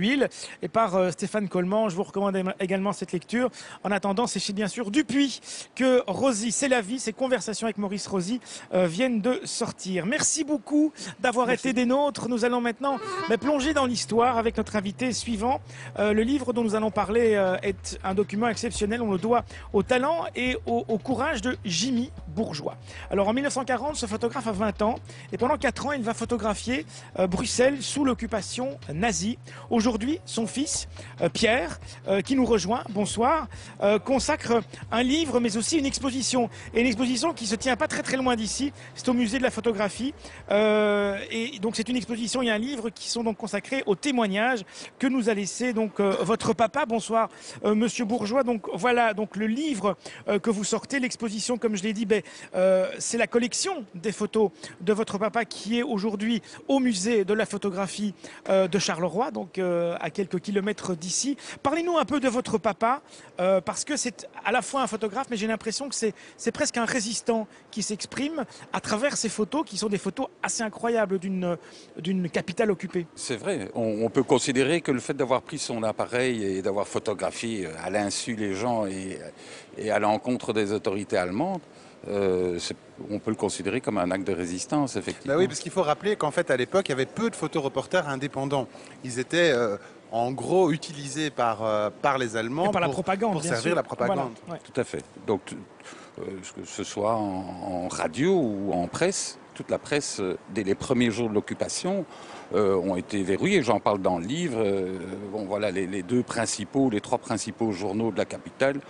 Huile et par Stéphane Coleman. Je vous recommande également cette lecture. En attendant, c'est chez bien sûr Dupuis que Rosie, c'est la vie, ces conversations avec Maurice Rosie viennent de sortir. Merci beaucoup d'avoir été des nôtres. Nous allons maintenant plonger dans l'histoire avec notre invité suivant. Le livre dont nous allons parler est un document exceptionnel. On le doit au talent et au courage de Jimmy Bourgeois. Alors en 1940, ce photographe a 20 ans et pendant 4 ans, il va photographier Bruxelles sous l'occupation nazie. Aujourd'hui, son fils, Pierre, qui nous rejoint, bonsoir, consacre un livre mais aussi une exposition. Et une exposition qui se tient pas très loin d'ici, c'est au musée de la photographie. Et donc c'est une exposition et un livre qui sont donc consacrés aux témoignages que nous a laissé donc votre papa. Bonsoir Monsieur Bourgeois. Donc voilà donc le livre que vous sortez, l'exposition comme je l'ai dit, c'est la collection des photos de votre papa qui est aujourd'hui au musée de la photographie de Charleroi, donc à quelques kilomètres d'ici. Parlez-nous un peu de votre papa, parce que c'est à la fois un photographe, mais j'ai l'impression que c'est presque un résistant qui s'exprime à travers ces photos, qui sont des photos assez incroyables d'une capitale occupée. C'est vrai, on peut considérer que le fait d'avoir pris son appareil et d'avoir photographié à l'insu les gens et à l'encontre des autorités allemandes, on peut le considérer comme un acte de résistance, effectivement. Bah oui, parce qu'il faut rappeler qu'en fait, à l'époque, il y avait peu de photoreporters indépendants. Ils étaient en gros utilisés par les Allemands et par la propagande, pour bien servir sûr. la propagande. Voilà, ouais. Tout à fait. Donc, que ce soit en radio ou en presse, toute la presse, dès les premiers jours de l'occupation, ont été verrouillés. J'en parle dans le livre. Bon, voilà, les trois principaux journaux de la capitale.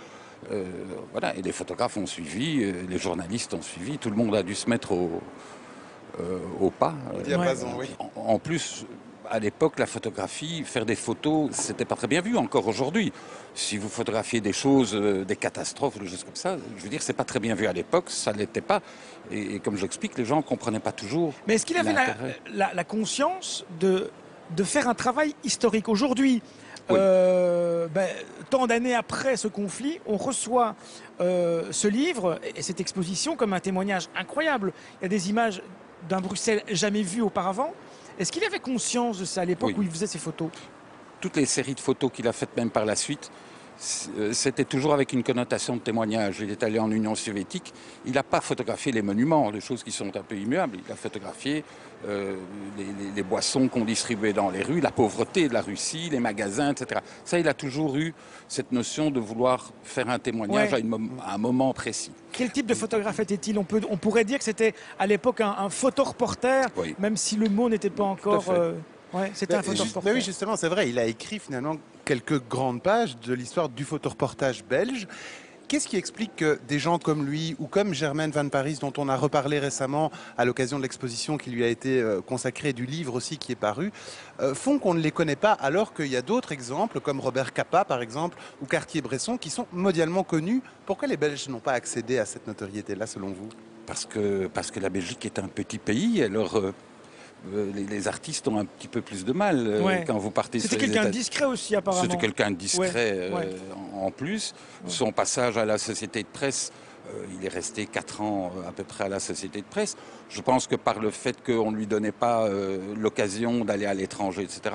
Voilà, et les photographes ont suivi, les journalistes ont suivi, tout le monde a dû se mettre au pas. Au diapason, oui. En plus, à l'époque, la photographie, faire des photos, c'était pas très bien vu encore aujourd'hui. Si vous photographiez des choses, des catastrophes, des choses comme ça, je veux dire, c'est pas très bien vu à l'époque, ça l'était pas. Et comme j'explique, les gens comprenaient pas toujours. Mais est-ce qu'il avait la conscience de faire un travail historique aujourd'hui? Oui. Tant d'années après ce conflit, on reçoit ce livre et cette exposition comme un témoignage incroyable. Il y a des images d'un Bruxelles jamais vu auparavant. Est-ce qu'il avait conscience de ça à l'époque où il faisait ces photos? Toutes les séries de photos qu'il a faites même par la suite, c'était toujours avec une connotation de témoignage. Il est allé en Union soviétique, il n'a pas photographié les monuments, les choses qui sont un peu immuables. Il a photographié les boissons qu'on distribuait dans les rues, la pauvreté de la Russie, les magasins, etc. Ça, il a toujours eu cette notion de vouloir faire un témoignage à un moment précis. Quel type de photographe était-il? On pourrait dire que c'était à l'époque un photoreporter, même si le mot n'était pas encore... c'était un photoreporter. Oui, justement, c'est vrai. Il a écrit finalement quelques grandes pages de l'histoire du photoreportage belge. Qu'est-ce qui explique que des gens comme lui ou comme Germaine Van Parijs, dont on a reparlé récemment à l'occasion de l'exposition qui lui a été consacrée, du livre aussi qui est paru, font qu'on ne les connaît pas, alors qu'il y a d'autres exemples comme Robert Capa par exemple ou Cartier-Bresson qui sont mondialement connus. Pourquoi les Belges n'ont pas accédé à cette notoriété-là selon vous? Parce que la Belgique est un petit pays, alors... les artistes ont un petit peu plus de mal quand vous partez sur les C'était quelqu'un de discret aussi, apparemment. C'était quelqu'un de discret en plus. Son passage à la société de presse, il est resté 4 ans à peu près à la société de presse. Je pense que par le fait qu'on ne lui donnait pas l'occasion d'aller à l'étranger, etc.,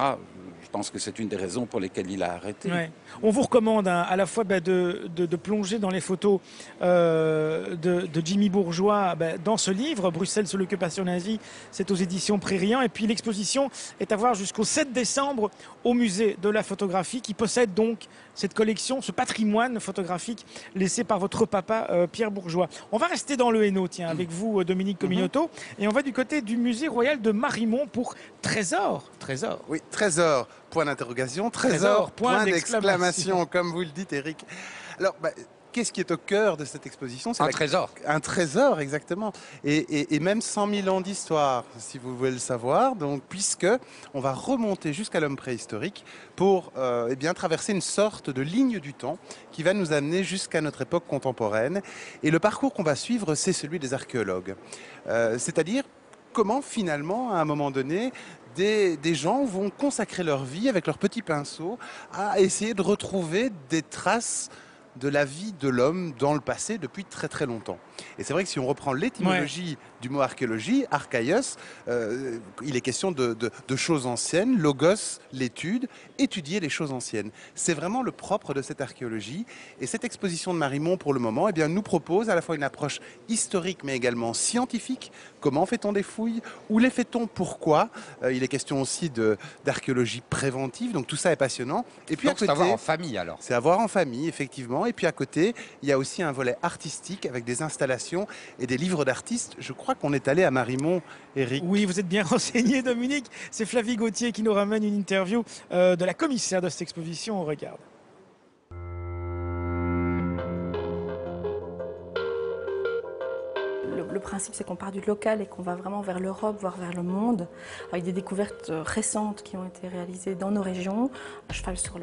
je pense que c'est une des raisons pour lesquelles il a arrêté. On vous recommande à la fois de plonger dans les photos de Jimmy Bourgeois dans ce livre, Bruxelles sous l'occupation nazie, c'est aux éditions Prérian. Et puis l'exposition est à voir jusqu'au 7 décembre au musée de la photographie qui possède donc cette collection, ce patrimoine photographique laissé par votre papa Pierre Bourgeois. On va rester dans le Hainaut, tiens, avec vous Dominique Comminotto, et on va du côté du musée royal de Marimont pour Trésor. Trésor. Oui, Trésor. Point d'interrogation, trésor, point d'exclamation, comme vous le dites, Eric. Alors, qu'est-ce qui est au cœur de cette exposition? Un trésor. Un trésor, exactement. Et même 100 000 ans d'histoire, si vous voulez le savoir. Donc, puisque on va remonter jusqu'à l'homme préhistorique pour traverser une sorte de ligne du temps qui va nous amener jusqu'à notre époque contemporaine. Et le parcours qu'on va suivre, c'est celui des archéologues. C'est-à-dire comment, finalement, à un moment donné, des gens vont consacrer leur vie avec leurs petits pinceaux à essayer de retrouver des traces de la vie de l'homme dans le passé depuis très très longtemps. Et c'est vrai que si on reprend l'étymologie du mot archéologie, archaïos, il est question de choses anciennes, logos, l'étude, étudier les choses anciennes. C'est vraiment le propre de cette archéologie. Et cette exposition de Marimont, pour le moment, eh bien, nous propose à la fois une approche historique, mais également scientifique. Comment fait-on des fouilles? Où les fait-on? Pourquoi? Il est question aussi d'archéologie préventive. Donc tout ça est passionnant. Et puis Donc c'est à voir en famille alors. c'est à voir en famille, effectivement. Et puis à côté, il y a aussi un volet artistique avec des installations et des livres d'artistes. Je crois qu'on est allé à Marimont, Eric. Oui, vous êtes bien renseigné, Dominique. C'est Flavie Gauthier qui nous ramène une interview de la commissaire de cette exposition. On regarde. Le principe, c'est qu'on part du local et qu'on va vraiment vers l'Europe, voire vers le monde, avec des découvertes récentes qui ont été réalisées dans nos régions, à cheval sur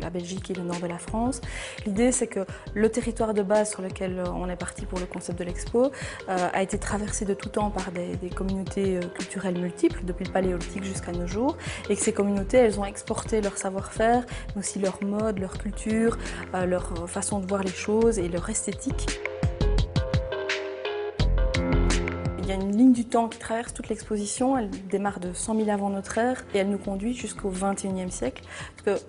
la Belgique et le nord de la France. L'idée, c'est que le territoire de base sur lequel on est parti pour le concept de l'expo a été traversé de tout temps par des communautés culturelles multiples, depuis le paléolithique jusqu'à nos jours, et que ces communautés, elles ont exporté leur savoir-faire, mais aussi leur mode, leur culture, leur façon de voir les choses et leur esthétique. Il y a une ligne du temps qui traverse toute l'exposition. Elle démarre de 100 000 avant notre ère et elle nous conduit jusqu'au XXIe siècle. Parce que